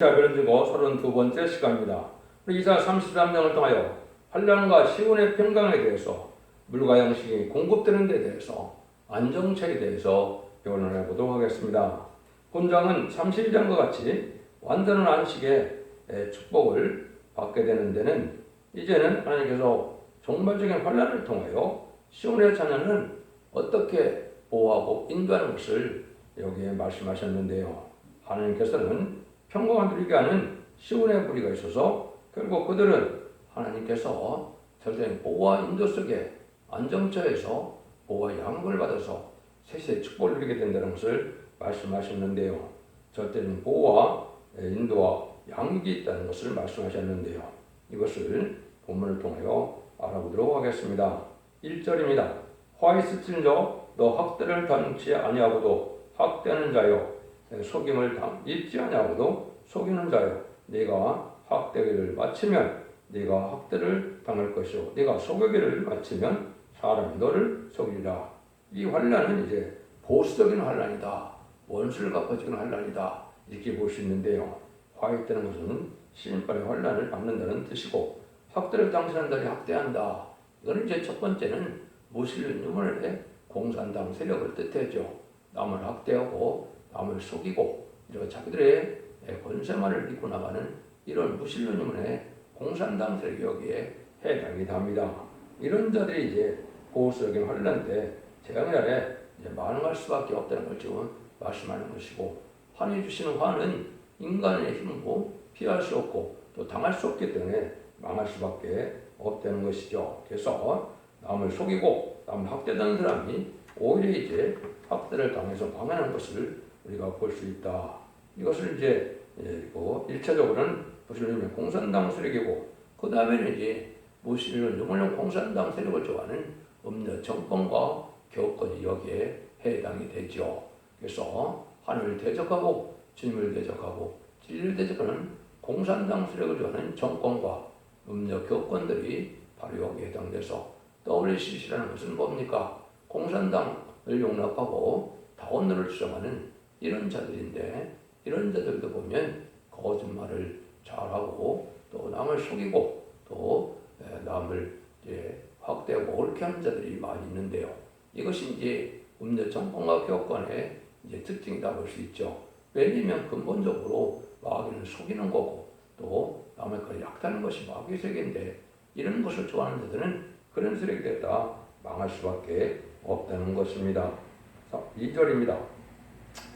자, 그런지고 32번째 시간입니다. 이사 33장을 통하여 환란과 시온의 평강에 대해서 물과 양식이 공급되는 데 대해서 안정체에 대해서 변론해 보도록 하겠습니다. 본장은 31장과 같이 완전한 안식의 축복을 받게 되는 데는 이제는 하나님께서 종말적인 환란을 통하여 시온의 자녀는 어떻게 보호하고 인도하는 것을 여기에 말씀하셨는데요. 하나님께서는 평강을 누리게 하는 시온의 무리가 있어서 결국 그들은 하나님께서 절대적인 보호와 인도 속에 안정처에서 보호와 양육을 받아서 세세의 축복을 누리게 된다는 것을 말씀하셨는데요. 절대적인 보호와 인도와 양육이 있다는 것을 말씀하셨는데요. 이것을 본문을 통하여 알아보도록 하겠습니다. 1절입니다. 화 있을진저 너 학대를 당치 아니하고도 학대하는 자여 속임을 잊지 아니하고도 속이는 자여 네가 학대기를 마치면 네가 학대를 당할 것이요 네가 속이기를 마치면 사람이 너를 속이리라. 이 환란은 이제 보수적인 환란이다. 원수를 갚아주는 환란이다. 이렇게 볼 수 있는데요. 화있다는 것은 시인빨의 환란을 받는다는 뜻이고 학대를 당신한 자를 학대한다. 이거는 이제 첫 번째는 무신론 유물의 공산당 세력을 뜻하죠. 남을 학대하고 남을 속이고 이런 자기들의 권세만을 믿고 나가는 이런 무신론인의 공산당 세력이 여기에 해당이 됩니다. 이런 자들이 이제 보수적인 환란 때 재앙의 아래 반응할 수밖에 없다는 걸 지금 말씀하는 것이고, 하나님이 주시는 화는 인간의 힘으로 피할 수 없고 또 당할 수 없기 때문에 망할 수밖에 없다는 것이죠. 그래서 남을 속이고 남을 학대하는 사람이 오히려 이제 학대를 당해서 망하는 것을 우리가 볼 수 있다. 이것을 이제 1차적으로는 무신론의 공산당 세력이고, 그 다음에는 이제 무신론 유물론 공산당 세력을 좋아하는 음녀 정권과 교권이 여기에 해당이 되죠. 그래서 하늘을 대적하고 주님을 대적하고 진리를 대적하는 공산당 세력을 좋아하는 정권과 음녀 교권들이 바로 여기에 해당돼서 WCC라는 것은 뭡니까? 공산당을 용납하고 다원론을 주장하는 이런 자들인데, 이런 자들도 보면 거짓말을 잘하고 또 남을 속이고 또 남을 확대하고 옳게 하는 자들이 많이 있는데요. 이것이 이제 음녀 정권과 교권의 이제 특징이다 볼 수 있죠. 왜냐하면 근본적으로 마귀는 속이는 거고 또 남의 걸 약탈하는 것이 마귀의 세계인데, 이런 것을 좋아하는 자들은 그런 세력이 됐다 망할 수밖에 없다는 것입니다. 2절입니다.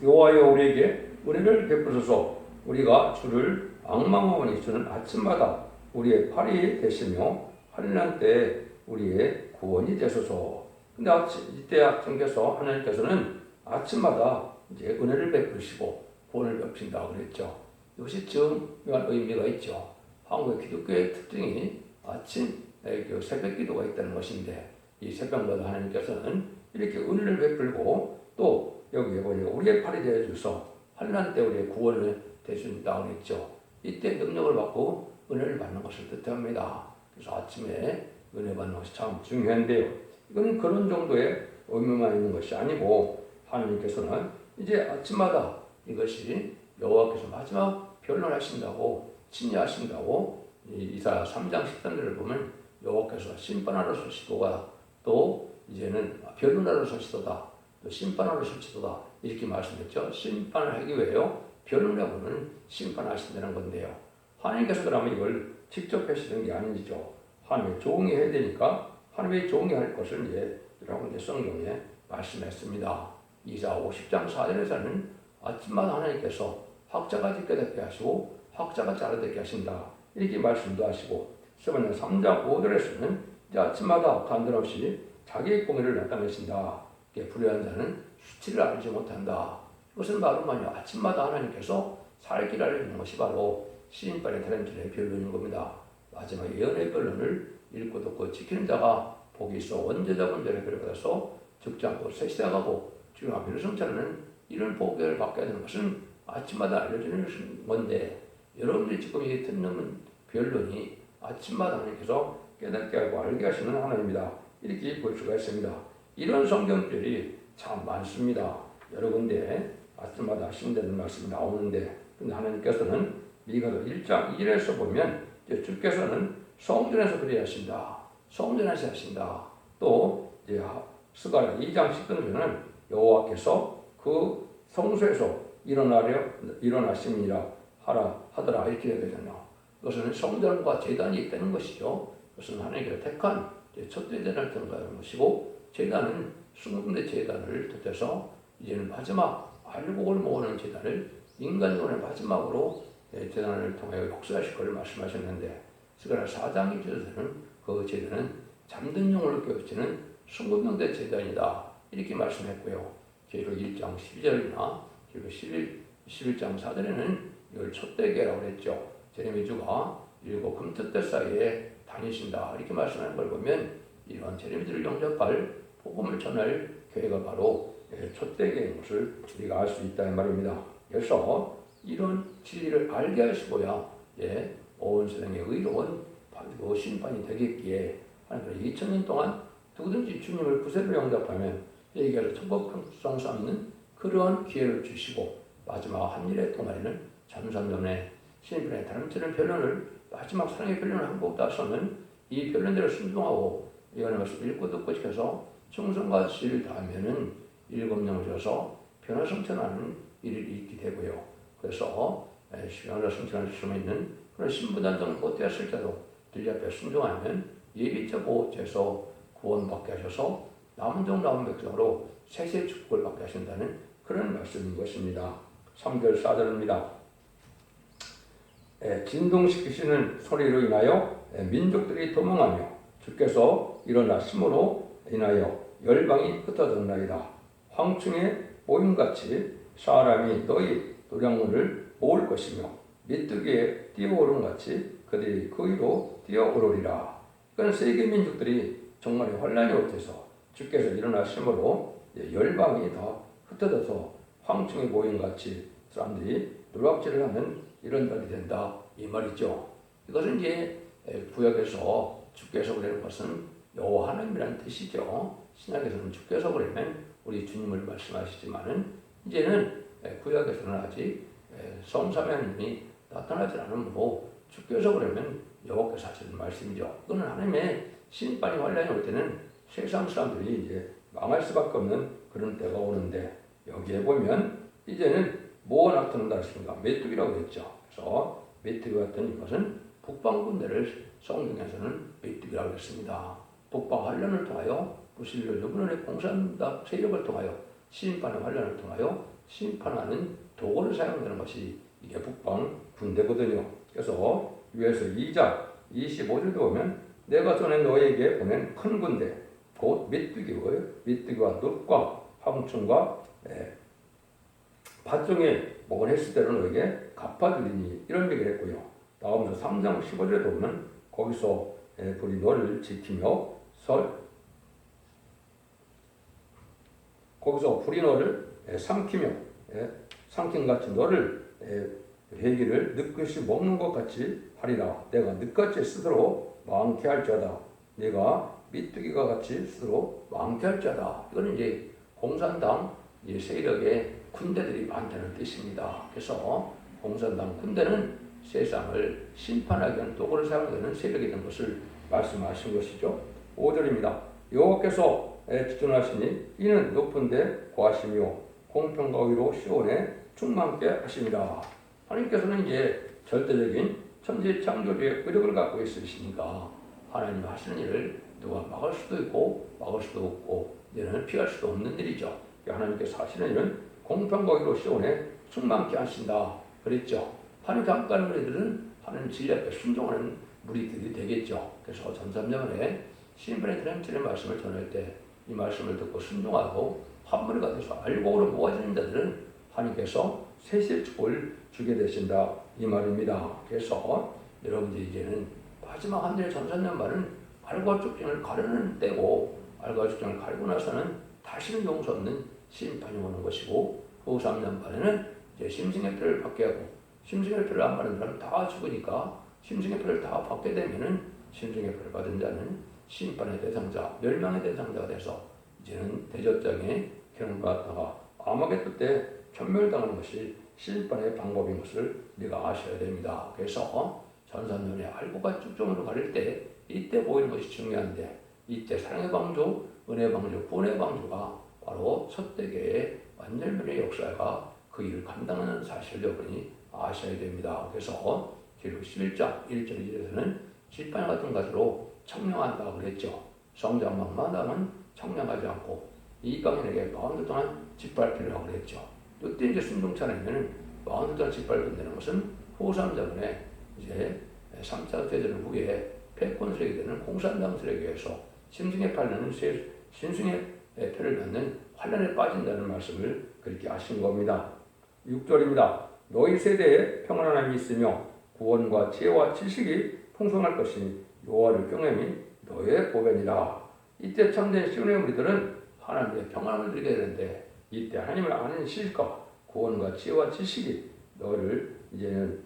여호와여 우리에게 은혜를 베푸소서. 우리가 주를 앙망하오니 주는 아침마다 우리의 팔이 되시며 환난 때 우리의 구원이 되소서. 근데 이때 하나님께서는 아침마다 이제 은혜를 베푸시고 구원을 베푸신다고 그랬죠. 이것이 중요한 의미가 있죠. 한국의 기독교의 특징이 아침 새벽 기도가 있다는 것인데, 이 새벽마다 하나님께서는 이렇게 은혜를 베풀고 또 여기에 보니까 우리의 팔이 되어줘서 환난 때 우리의 구원을 되신다고 했죠. 이때 능력을 받고 은혜를 받는 것을 뜻합니다. 그래서 아침에 은혜 받는 것이 참 중요한데요. 이건 그런 정도의 의미만 있는 것이 아니고, 하나님께서는 이제 아침마다 이것이 여호와께서 마지막 변론하신다고 침례하신다고 이사야 3장 13절을 보면 여호와께서 심판하러 서시도가 또 이제는 변론하러 서시도다 또 심판하러 서시도다 이렇게 말씀했죠. 심판을 하기 위해요. 변론하고는 심판하신다는 건데요. 하나님께서 그러면 이걸 직접 하시는 게 아니죠. 하나님의 종이 해야 되니까 하나님의 종이 할 것을 이제 여러분 성경에 말씀했습니다. 이사 50장 4절에서는 아침마다 하나님께서 학자가 짓게 되게 하시고 학자가 자라되게 하신다 이렇게 말씀도 하시고, 3장 5절에서는 이제 아침마다 간단없이 자기의 공의를 나타내신다. 불의한 자는 수치를 알지 못한다. 이것은 바로 아침마다 하나님께서 살 길을 알려주는 것이 바로 시인빨의 타렌틀의 변론인 겁니다. 마지막 예언의 변론을 읽고 듣고 지키는 자가 복이 있어 원죄자 분들의 별을 받아서 죽지 않고 새 시대 가고 주님 앞에 승천하는 이런 복을 받게 되는 것은 아침마다 알려주는 건데, 여러분들이 지금 이 듣는 변론이 아침마다 하나님께서 깨닫게 하고 알게 하시는 하나님이다 이렇게 볼 수가 있습니다. 이런 성경들이 참 많습니다. 여러 군데 아침마다 하신다는 말씀이 나오는데, 근데 하나님께서는 미가도 1장 1에서 보면 이제 주께서는 성전에서 그리 하신다. 성전에서 하신다. 또 이제 스가랴 2장 10절에는 여호와께서 그 성소에서 일어나심이라 하더라 이렇게 되잖아요. 그것은 성전과 제단이 있다는 것이죠. 그것은 하나님께서 택한 첫 제단을 통과하는 것이고 제단은 순금대 제단을 덧대서 이제는 마지막 알곡을 모으는 제단을 인간적으로 마지막으로 제단을 통하여 역사하실 것을 말씀하셨는데 스가랴 4장 2절에서는 그 제단은 잠든 영혼을 깨우치는 순금대 제단이다 이렇게 말씀했고요. 계시록 1장 12절이나 그리고 11장 4절에는 이걸 촛대계라고 했죠. 제레미주가 7 금토대 사이에 다니신다 이렇게 말씀하는 걸 보면 이러한 제레미주를 영접할 복음을 전할 교회가 바로 촛대계인 것을 우리가 알 수 있다 이 말입니다. 그래서 이런 진리를 알게 하시고야 온 세상의 의로운 심판이 되겠기에 하나님께서 2000년 동안 누구든지 주님을 구세로 영접하면 얘기해서 천국성 쌓는 그러한 기회를 주시고 마지막 한 일의 동안에는 잠잠전에 신인편의 다름치는 변론을 마지막 사랑의 변론을 한국 다서는 이 변론대로 순종하고 이거는 말씀 읽고 듣고 지켜서 충성과 진리를 다하면은 일검령을 줘서 변화 성천하는 일이 있게 되고요. 그래서 변화 성천할 수 있는 그런 신부단정을 못되었을 때도 들리 앞에 순종하면 예비적 보호죄에서 구원받게 하셔서 남은 종 남은 백성으로 세세 축복을 받게 하신다는 그런 말씀인 것입니다. 3절 4절입니다. 진동시키시는 소리로 인하여 민족들이 도망하며 주께서 일어나심으로 인하여 열방이 흩어졌나이다. 황충의 모임같이 사람이 너희 노량물을 모을 것이며 메뚜기에 뛰어오름같이 그들이 그 위로 뛰어오르리라. 그건 세계 민족들이 정말 환란이 없어서 주께서 일어나심으로 열방이 다 흩어져서 황충의 모임같이 사람들이 노략질을 하는 이런 날이 된다 이 말이죠. 이것은 이제 구약에서 주께서 그러는 것은 여호와 하나님이라는 뜻이죠. 신약에서는 주께서 그러면 우리 주님을 말씀하시지만은 이제는 구약에서는 아직 성삼위 하나님이 나타나지 않으므로 주께서 그러면 여호와께서 하시는 말씀이죠. 그거는 하나님의 심판이 환란이 올 때는 세상 사람들이 이제 망할 수밖에 없는 그런 때가 오는데 여기에 보면 이제는 뭐가 나타난다 했습니까? 메뚜기라고 했죠. 그래서 메뚜기 같은 이것은 북방 군대를 성경에서는 메뚜기라고 했습니다. 북방 환란을 통하여 무실로 여분의 공산당 세력을 통하여 심판의 환란을 통하여 심판하는 도구를 사용하는 것이 이게 북방 군대거든요. 그래서 위에서 2장 25절도 보면 내가 전에 너에게 보낸 큰 군대 곧 메뚜기와 늑과 황충과 밭종에 먹은 횟수대로 너에게 갚아주리니 이런 얘기를 했고요. 다음으로 3장 15절에 보면 거기서 불이 너를 지키며 거기서 불이 너를 삼키며 삼킨같이 너를 회기를 늑것이 먹는 것 같이 하리라. 내가 늑같이 스스로 많게 할지어다. 내가 메뚜기가 같이 스스로 많게 할지어다. 이거는 이제 공산당 세력의 군대들이 많다는 뜻입니다. 그래서 공산당 군대는 세상을 심판하기 위한 도구를 사용하는 세력이 된 것을 말씀하신 것이죠. 5절입니다. 여호와께서 주존하시니 이는 높은 데 거하시며 공평과 의로 시온에 충만케 하십니다. 하나님께서는 이제 절대적인 천지 창조주의 의력을 갖고 있으시니까 하나님 하시는 일을 누가 막을 수도 있고 막을 수도 없고 이제는 피할 수도 없는 일이죠. 하나님께서 하시는 일은 공평과 의로 시온에 충만케 하신다 그랬죠. 하나님 감가는 우리들은 하나님 진리 앞에 순종하는 무리들이 되겠죠. 그래서 전삼년에 신분의 드림치는 말씀을 전할 때 이 말씀을 듣고 순종하고 한물가 돼서 알곡으로 모아지는 자들은 하나님께서 세실 축복을 주게 되신다 이 말입니다. 그래서 여러분들이 이제는 마지막 한 달의 전산년 말은 알과 죽증을 가르는 때고 알과 죽증을 가르고 나서는 다시는 용서 없는 심판이 오는 것이고 후 3년 반에는 이제 심승의 표를 받게 하고 심승의 표를 안 받는 사람은 다 죽으니까 심승의 표를 다 받게 되면은 심승의 표를 받은 자는 심판의 대상자, 멸망의 대상자가 돼서 이제는 대접장에 경을 받다가 아마겟도 때 전멸당하는 것이 심판의 방법인 것을 우리가 아셔야 됩니다. 그래서 전산년에 알고가 쭉정으로 가릴 때 이때 보이는 것이 중요한데 이때 사랑의 방주, 은혜의 방주, 구원의 방주가 바로 첫대계의 완전면의 역사가 그 일을 감당하는 사실을 여러분이 아셔야 됩니다. 그래서 기록 11장 1절 2절에서는 지팡이 같은 것으로 청량한다고 그랬죠. 성장막마다는 청량하지 않고 이방인에게 40일 동안 짓밟히라고 그랬죠. 이때 이제 순종차례면 40일 동안 짓밟힌다는 것은 후삼자분의 이제 3차 대전 후에 패권 세력이 되는 공산당 세력에서 심승에 팔리는 신승의 표를 받는 환란에 빠진다는 말씀을 그렇게 하신 겁니다. 6절입니다. 너희 세대에 평안함이 있으며 구원과 지혜와 지식이 풍성할 것이니 여호와를 경외함이 너의 보배니라. 이때 참된 시온의 무리들은 하나님의 평안을 누리게 되는데 이때 하나님을 아는 지식과 구원과 지혜와 지식이 너를 이제는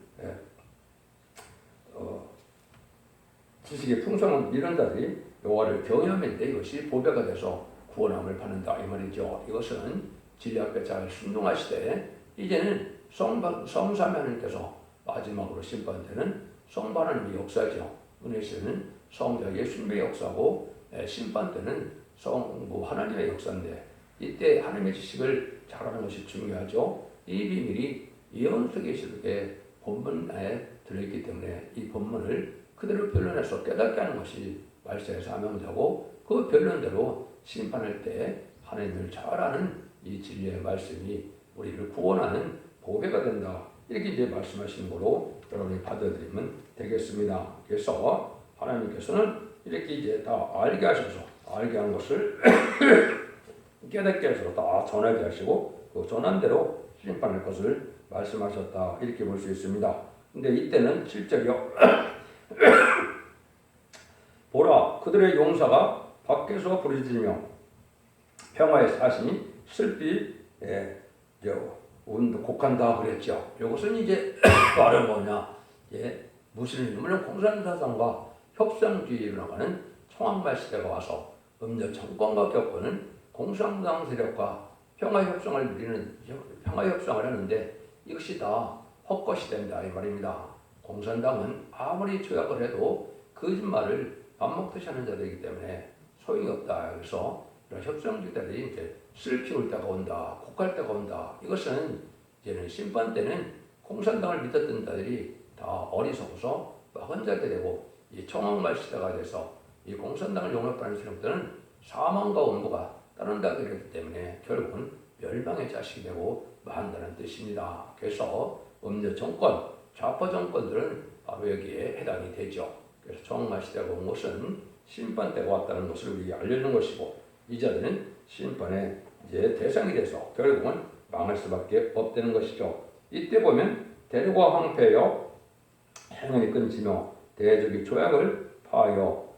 지식의 풍성한 이런 자들이 여호와를 경외하면 이것이 보배가 돼서 구원함을 받는다 이 말이죠. 이것은 진리 앞에 잘 순종하시되 이제는 성삼위 하나님께서 마지막으로 심판되는 성부 하나님의 역사죠. 은혜시는 성자 예수님의 역사고 심판 때는 성부 하나님의 역사인데 이때 하나님의 지식을 잘하는 것이 중요하죠. 이 비밀이 예언서기식의 본문에 들어있기 때문에 이 본문을 그대로 변론해서 깨닫게 하는 것이 말세에서 사명자고 그 변론대로 심판할 때 하나님을 잘 아는 이 진리의 말씀이 우리를 구원하는 보배가 된다. 이렇게 이제 말씀하시는 거로 여러분이 받아들이면 되겠습니다. 그래서 하나님께서는 이렇게 이제 다 알게 하셔서 알게 한 것을 깨닫게 하셔서 다 전하게 하시고 그 전한 대로 심판할 것을 말씀하셨다. 이렇게 볼 수 있습니다. 근데 이때는 7절이요. 보라 그들의 용사가 밖에서 부르짖으며 평화의 사신이 슬피 곡한다 그랬죠. 이것은 이제 바로 뭐냐? 무슬림은 공산사상과 협상주의로 나가는 청왕말 시대가 와서 음녀 정권과 겪고는 공산당 세력과 평화협상을 누리는 평화협상을 하는데 이것이 다 헛것이 된다 이 말입니다. 공산당은 아무리 조약을 해도 거짓말을 밥 먹듯이 하는 자들이기 때문에 소용이 없다. 그래서 이런 협상주의자들이 이제 슬피 올 때가 온다, 곡할 때가 온다. 이것은 이제는 심판 때는 공산당을 믿었던 자들이 다 어리석어서 막은 자들이 되고 이 청왕말 시대가 돼서 이 공산당을 용납하는 세력들은 사망과 원고가 따른다게 되기 때문에 결국은 멸망의 자식이 되고 만다는 뜻입니다. 그래서 음녀 정권, 좌파 정권들은 바로 여기에 해당이 되죠. 그래서 청왕말 시대가 온 것은 심판 때가 왔다는 것을 우리에게 알려주는 것이고 이 자들은 심판의 이제 대상이 돼서 결국은 망할 수밖에 없다는 것이죠. 이때 보면 대륙과 황폐하여 행운이 끊지며 대적이 조약을 파하여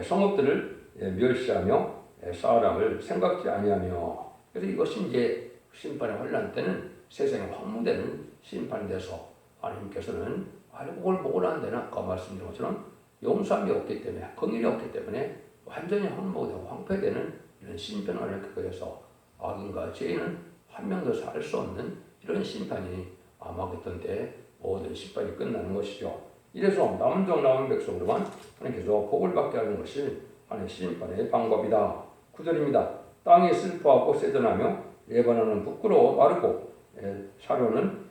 성읍들을 멸시하며 사람을 생각지 아니하며 그래서 이것이 이제 심판의 환란 때는 세상에 황무되는 심판이 돼서 하나님께서는 알고 그걸 보고 난 데는 아까 말씀드린 것처럼 용서함이 없기 때문에 긍휼이 없기 때문에 완전히 황무되고 황폐되는 이런 심판을 겪게 돼서 악인과 죄인은 한 명도 살 수 없는 이런 심판이 아마겟돈 때 모든 심판이 끝나는 것이죠. 이래서 남은 종 남은 백성으로만 하나님께서 복을 받게 하는 것이 하나님의 심판의 방법이다. 9절입니다. 땅이 슬퍼하고 세전하며 레바논은 부끄러워 마르고 사료는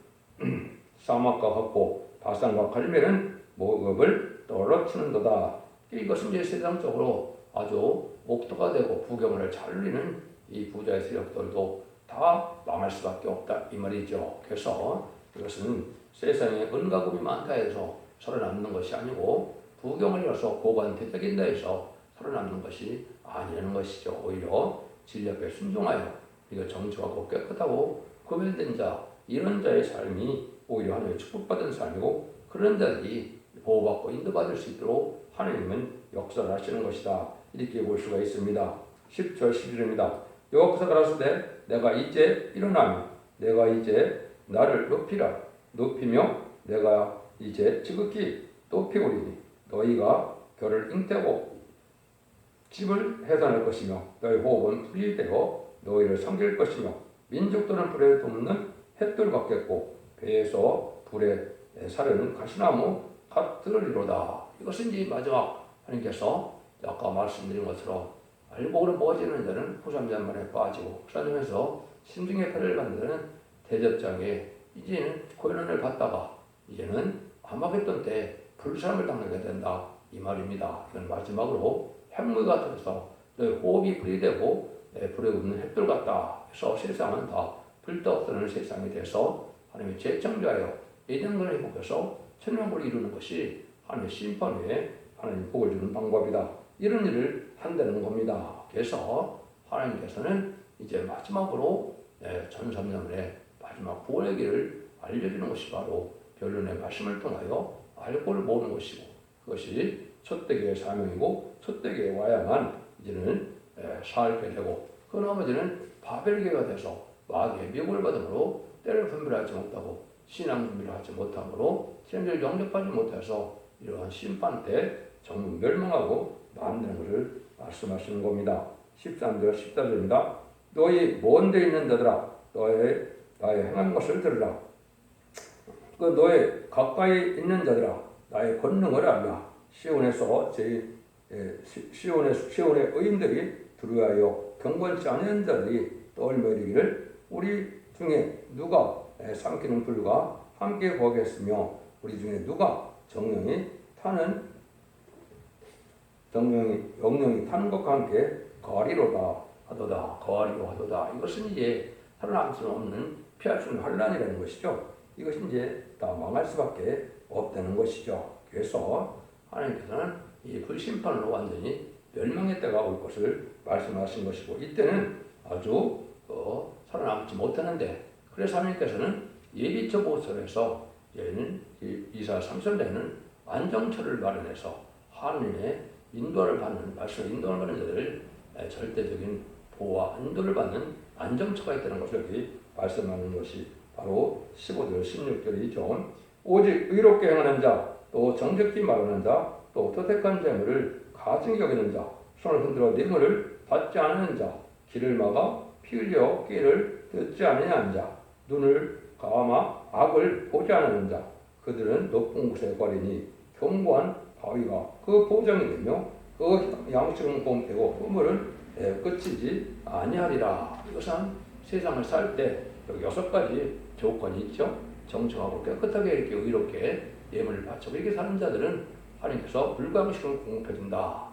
사막과 같고 바산과 갈멜은 모급을 떨어치는도다. 이것은 이제 세상적으로 아주 옥토가 되고 부경을 잘 누리는 이 부자의 세력들도 다 망할 수밖에 없다 이 말이죠. 그래서 이것은 세상에 은가금이 많다 해서 살아남는 것이 아니고 부경을 이뤄서 고관 대적인다 해서 살아남는 것이 아니라는 것이죠. 오히려 진리 앞에 순종하여 우리가 정직하고 깨끗하고 구별된 자 이런 자의 삶이 오히려 하나님의 축복받은 삶이고 그런 자들이 보호받고 인도받을 수 있도록 하나님은 역사를 하시는 것이다. 이렇게 볼 수가 있습니다. 10절 11절입니다. 여호와께서 가라사대 내가 이제 일어나며 내가 이제 나를 높이며 내가 이제 지극히 높이오리니 너희가 결을 잉태고 집을 해산할 것이며 너희 호흡은 불이 되어 너희를 섬길 것이며 민족들은 불에 돕는 햇돌 같겠고 배에서 불에 사르는 가시나무 같으리로다. 이것은 이제 마지막 하나님께서 아까 말씀드린 것처럼 알곡으로 먹어지는 자는 후삼잔만에 빠지고 후삼자면서 심중의 패를 받는 자는 대접장에 이제는 고난을 받다가 이제는 아마겟돈 때 불사람을 당하게 된다 이 말입니다. 이건 마지막으로 핵물 같아서 너희 호흡이 불이 되고 불에 굽는 햇돌 같다 해서 세상은 다 불떡 쓰는 세상이 돼서 하나님의 재창조하여 예정을 회복해서 천명을 이루는 것이 하나님의 심판 후에 하나님 복을 주는 방법이다. 이런 일을 한다는 겁니다. 그래서 하나님께서는 이제 마지막으로 전삼년의 마지막 구원의 길을 알려주는 것이 바로 변론의 말씀을 통하여 알고를 모으는 것이고 그것이 첫대기의 사명이고 첫대기에 와야만 이제는 살게 되고 그 나머지는 바벨계가 돼서 마귀의 미혹을 받음으로 때를 분별하지 못하고 신앙 분별을 하지 못함으로 신앙을 영접하지 못해서 이러한 심판 때 전부 멸망하고 만드는 것을 말씀하시는 겁니다. 13절 14절입니다. 너희 먼 데 있는 자들아 나의 행한 것을 들으라. 그 너의 가까이 있는 자들아 나의 권능을 알라. 시온에서 시온의 의인들이 두려워하여 경건치 않은 자들이 떨며 이르기를 우리 중에 누가 삼키는 불과 함께 거하겠으며 우리 중에 누가 영령이 타는 것과 함께 거하리로다 하도다. 거하리로 하도다. 이것은 이제 살아남을 수 없는 피할 수 없는 환란이라는 것이죠. 이것이 이제 다 망할 수밖에 없다는 것이죠. 그래서 하나님께서는 이 불심판으로 완전히 멸망의 때가 올 것을 말씀하신 것이고 이때는 아주 살아남지 못하는데 그래서 하나님께서는 예비처 보호처에서 얘는 이사 3선대는 안정처를 마련해서 하나님의 인도를 받는 말씀 인도를 받는 자들을 절대적인 보호와 인도를 받는 안정처가 있다는 것을 여기 말씀하는 것이 바로 15절 16절이죠. 오직 의롭게 행하는 자, 또 정직히 말하는 자, 또 도택한 재물을 가증히 여기는 자, 손을 흔들어 뇌물을 받지 않는 자, 길을 막아 피 흘려 꾀를 듣지 않느냐는 자, 눈을 감아 악을 보지 않는 자, 그들은 높은 곳에 거리니 견고한 바위가 그 보장이 되며 그 양식은 공태고 그물은 끝이지 아니하리라. 이것은 세상을 살 때 여기 6가지 조건이 있죠. 정청하고 깨끗하게 이렇게 의롭게 예물을 바치고 이렇게 사는 자들은 하나님께서 불광식을 공급해준다.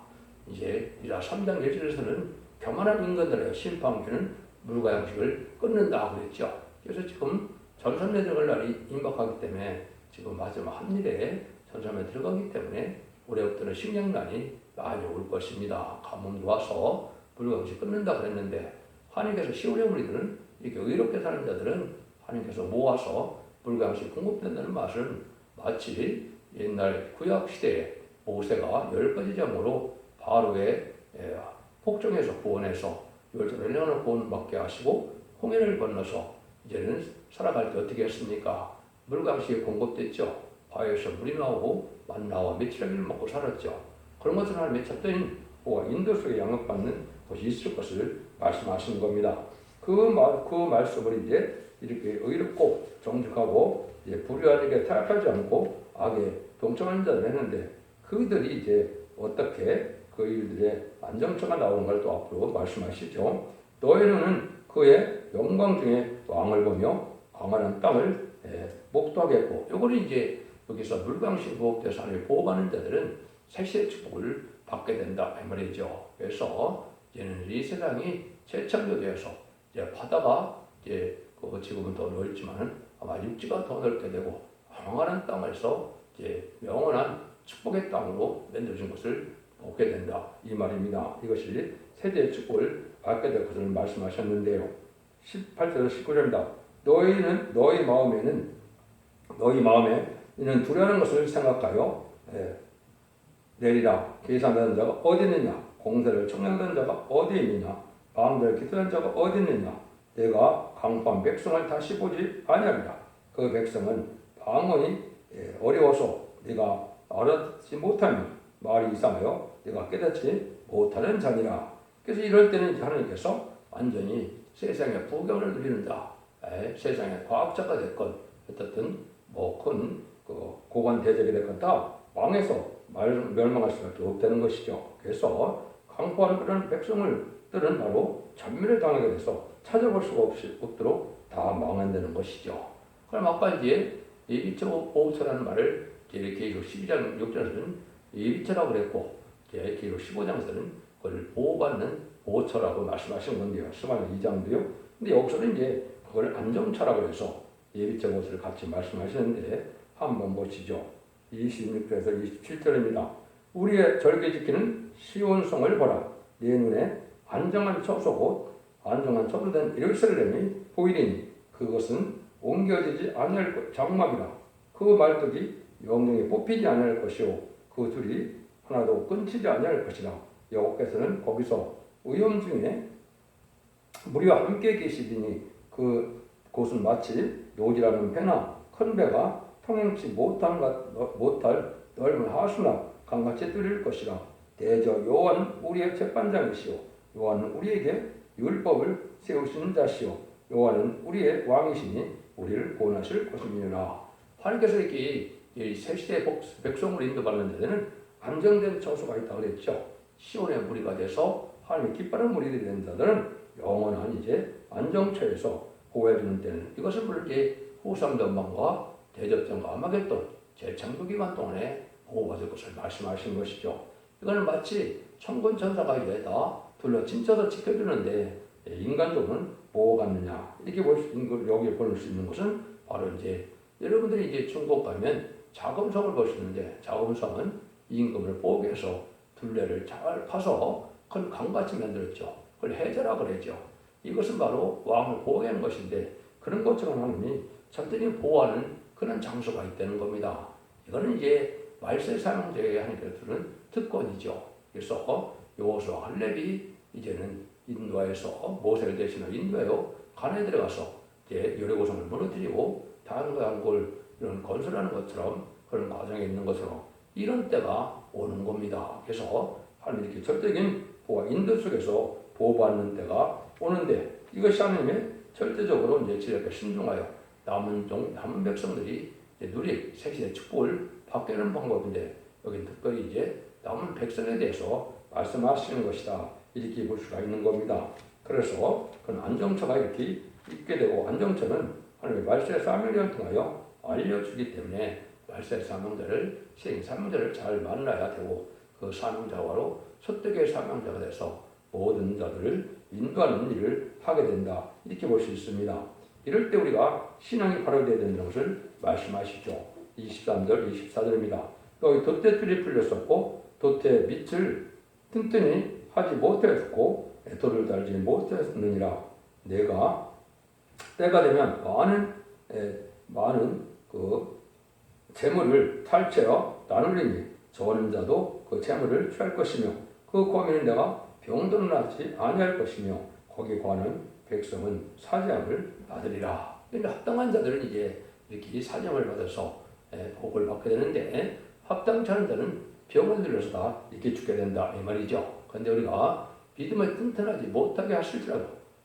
이제 이라 3장 1절에서는 교만한 인간들의 심판기는 물과 양식을 끊는다 그랬죠. 그래서 지금 전선에 들어갈 날이 임박하기 때문에 지금 마지막 한일에 전선에 들어가기 때문에 올해부터는 식량난이 많이 올 것입니다. 가뭄도 와서 물과 양식을 끊는다 그랬는데 하나님께서 시온의 우리들은 이렇게 의롭게 사는 자들은 하나님께서 모아서 물과 양식이 공급된다는 말은 마치 옛날 구약 시대에 모세가 10가지 장으로 바로의 폭정에서 구원해서 열조를 내어놓고 구원받게 하시고 홍해를 건너서 이제는 살아갈 때 어떻게 했습니까? 물과 양식이 공급됐죠. 바위에서 물이 나오고 만나와 메추라기를 먹고 살았죠. 그런 것을 하나님의 첩도인 보호와 인도 속에 양육받는 것이 있을 것을 말씀하시는 겁니다. 그 말씀을 이제 이렇게 의롭고 정직하고 불의하게 타협하지 않고 악에 동참하는 자들 했는데 그들이 이제 어떻게 그 일들의 안정처가 나오는 걸 또 앞으로 말씀하시죠. 너희는 그의 영광 중에 왕을 보며 광활한 땅을 목도하겠고 요거는 이제 여기서 물광식 부업돼서 하나님 보호받는 자들은 새시의 축복을 받게 된다 이 말이죠. 그래서 이제는 이 세상이 재창조되어서 이제 바다가 이제 지금은 더 넓지만 아마 육지가 더 넓게 되고 광활한 땅에서 이제 영원한 축복의 땅으로 만들어진 것을 보게 된다 이 말입니다. 이것이 세대의 축복을 받게 될 것을 말씀하셨는데요. 18절 19절입니다. 너희는 너희 마음에 이는 두려워하는 것을 생각하여 내리라. 계산하는 자가 어디 있느냐? 공세를 청량하는 자가 어디 있느냐? 마음대로 기도하는 자가 어디 있느냐? 내가 강포한 백성을 다시 보지 아니하리라. 그 백성은 방언이 어려워서 네가 알아듣지 못하며 말이 이상하여 네가 깨닫지 못하는 자니라. 그래서 이럴 때는 하나님께서 완전히 세상의 부경을 누리는 자, 세상에 과학자가 됐건 어떻든 뭐 큰 고관 대적이 됐건 다 망해서 멸망할 수밖에 없다는 것이죠. 그래서 강포하는 그런 백성들은 바로 전멸을 당하게 돼서 찾아볼 수가 없도록 다 망한다는 것이죠. 그럼 아까 이제 예비처 보호처라는 말을 계시록 12장 6절에서는 예비처라고 그랬고 계시록 15장에서는 그걸 보호받는 보호처라고 말씀하신 건데요. 스바냐 2장도요. 근데 여기서는 이제 그걸 안정처라고 해서 예비처 보호처를 같이 말씀하시는데 한번 보시죠. 26절에서 27절입니다. 우리의 절개 지키는 시온성을 보라. 내 눈에 안정한 처소고 안정한 처소된 예루살렘이 보이리니 그것은 옮겨지지 아니할 장막이라. 그 말뚝이 영영에 뽑히지 아니할 것이요 그 둘이 하나도 끊치지 아니할 것이라. 여호와께서는 거기서 의염 중에 무리와 함께 계시리니 그 곳은 마치 요지라는 배나 큰 배가 통행치 못할 넓은 하수나 강같이 뚫릴 것이라. 대저 여호와는 우리의 재판장이시오 여호와는 우리에게 율법을 세우시는 자시오 여호와는 우리의 왕이시니 우리를 구원하실 것입니다. 하나님께서 이렇게 새 시대 백성을 인도받는 데는 안정된 처소가 있다고 그랬죠. 시온의 무리가 돼서 하나님의 기뻐하는 무리들이 된 자들은 영원한 이제 안정처에서 보호해주는 때는 이것은 물론 이제 후삼 전망과 대접전과 아마겟돈 재창조 기간 동안에 보호받을 것을 말씀하신 것이죠. 이거는 마치 천군 천사가 이제 다 둘러친쳐서 지켜주는데 인간적으로는 보호받느냐 이렇게 여기 볼 수 있는 것은 바로 이제 여러분들이 이제 중국 가면 자금성을 보시는데 자금성은 임금을 보호하기 위해서 둘레를 잘 파서 큰 강같이 만들었죠. 그걸 해제라 그러죠. 이것은 바로 왕을 보호하는 것인데 그런 것처럼 하나님이 절대히 보호하는 그런 장소가 있다는 겁니다. 이거는 이제 말세 사명자에게 하나님께서는 특권이죠. 그래서 여호수아와 갈렙이 이제는 인도에서 모세를 대신하여 인도하여 가나안에 들어가서 이제 여리고성을 무너뜨리고 다른 걸 이런 건설하는 것처럼 그런 과정에 있는 것처럼 이런 때가 오는 겁니다. 그래서 하나님 이렇게 절대적인 보호와 인도 속에서 보호받는 때가 오는데 이것이 하나님의 절대적으로 이제 지략에 신중하여 남은 백성들이 이제 누릴 새시대 축복을 받게 하는 방법인데 여기는 특별히 이제 남은 백성에 대해서 말씀하시는 것이다. 이렇게 볼 수가 있는 겁니다. 그래서 그런 안정처가 이렇게 있게 되고 안정처는 하나님의 말세 사명자를 통하여 알려주기 때문에 말세 사명자를 시행 사명자를 잘 만나야 되고 그 사명자와로 소득의 사명자가 돼서 모든 자들을 인도하는 일을 하게 된다. 이렇게 볼 수 있습니다. 이럴 때 우리가 신앙이 발휘되어야 된다는 것을 말씀하시죠. 23절, 24절입니다. 여기 돛대줄이 풀렸었고 돛의 밑을 튼튼히 하지 못하였고 돌을 달지 못하였느니라. 내가 때가 되면 많은 그 재물을 탈취하여 나누리니 저는 자도 그 재물을 취할 것이며 그 고민은 내가 병도는 하지 아니할 것이며 거기 관한 백성은 사죄함을 받으리라. 합당한 자들은 이제 이렇게 사죄함을 받아서 복을 받게 되는데 합당치 않은 자는 병을 들려서 다 이렇게 죽게 된다 이 말이죠. 그런데 우리가 믿음을 튼튼하지 못하게 하실지라도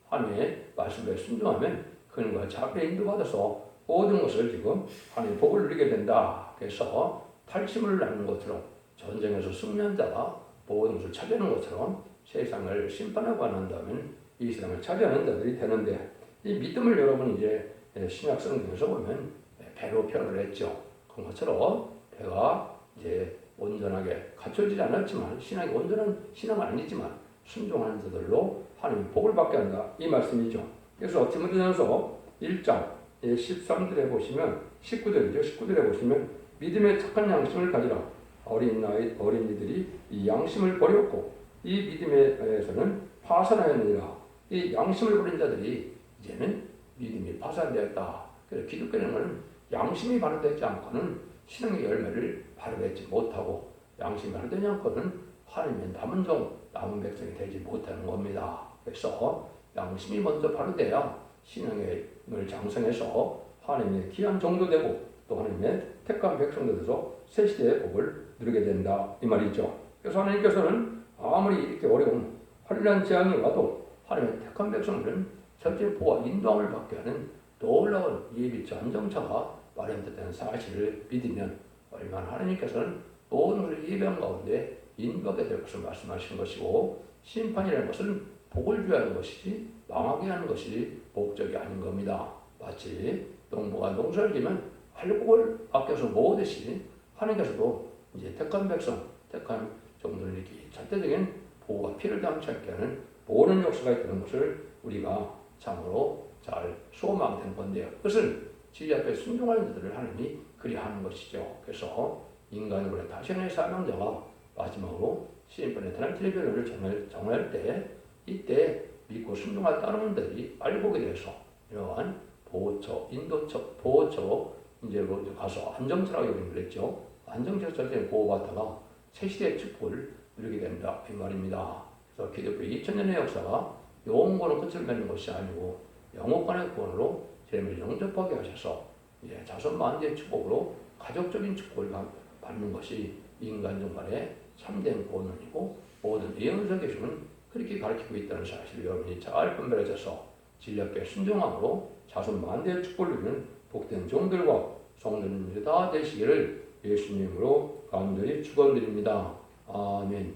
하나님의 말씀에 순종하면 그는과 자비에 인도받아서 모든 것을 지금 하나님의 복을 누리게 된다. 그래서 탈심을 나누는 것처럼 전쟁에서 승리한 자가 모든 것을 차지하는 것처럼 세상을 심판하고 한다면 이 세상을 차지하는 자들이 되는데 이 믿음을 여러분 이제 신약 성경에서 보면 배로 표현을 했죠. 그런 것처럼 배가 이제 온전하게 갖춰지지 않았지만 신앙이 온전한 신앙은 아니지만 순종하는 자들로 하나님 복을 받게 한다 이 말씀이죠. 그래서 디모데전서 1장 13절에 보시면 19절이죠. 19절에 보시면 믿음의 착한 양심을 가지라. 어린이들이 이 양심을 버렸고 이 믿음에서는 파산하였느니라. 이 양심을 버린 자들이 이제는 믿음이 파산되었다. 그래서 기독교라는 것은 양심이 발효되지 않고는 신앙의 열매를 발효하지 못하고 양심이 발효되지 않고는 하나님의 남은 백성이 되지 못하는 겁니다. 그래서 양심이 먼저 발효돼야 신앙을 장성해서 하나님의 귀한 종도되고 또 하나님의 택한 백성들에서 새 시대의 복을 누리게 된다 이 말이죠. 그래서 하나님께서는 아무리 이렇게 어려운 환난 재앙이 와도 하나님의 택한 백성들은 절대 보호와 인도함을 받게 하는 놀라운 예비치 안정처가 마련됐다는 사실을 믿으면 얼마나 하나님께서는 모든 것을 예배한 가운데 인도하게 될 것을 말씀하신 것이고, 심판이라는 것은 복을 주어야 하는 것이지 망하게 하는 것이 목적이 아닌 겁니다. 마치 농부가 농사를 지면 알곡을 아껴서 모으듯이 하나님께서도 이제 택한 백성, 택한 종들에게 절대적인 보호가 필요하지 않게 하는 모든 역사가 있다는 것을 우리가 참으로 잘 소망하게 되는 건데요. 그것은 지휘 앞에 순종하는 자들을 하나님이 그리하는 것이죠. 그래서 인간으로의 다시의 사명자가 마지막으로 시인권의 타락의 변호를 정할 때, 이때 믿고 순종할 따르는들이 알곡에 대해서 이러한 보호처, 인도처, 보호처 이제 가서 안정처라고 여기는 그랬죠. 안정처 절대 보호받다가 새 시대의 축복을 누리게 된다 이 말입니다. 그래서 기독교의 2000년의 역사가 영원권의 끝을 맺는 것이 아니고 영원권의 구원으로 죄를 영접하게 하셔서 자손 만대의 축복으로 가족적인 축복을 받는 것이 인간종 간의 참된 구원이고, 모든 예언서에서는 그렇게 가르치고 있다는 사실을 여러분이 잘 분별하셔서 진리께 순종함으로 자손 만대의 축복을 누리는 복된 종들과 성도님들이 다 되시기를 예수님으로 간절히 축원드립니다. 아멘.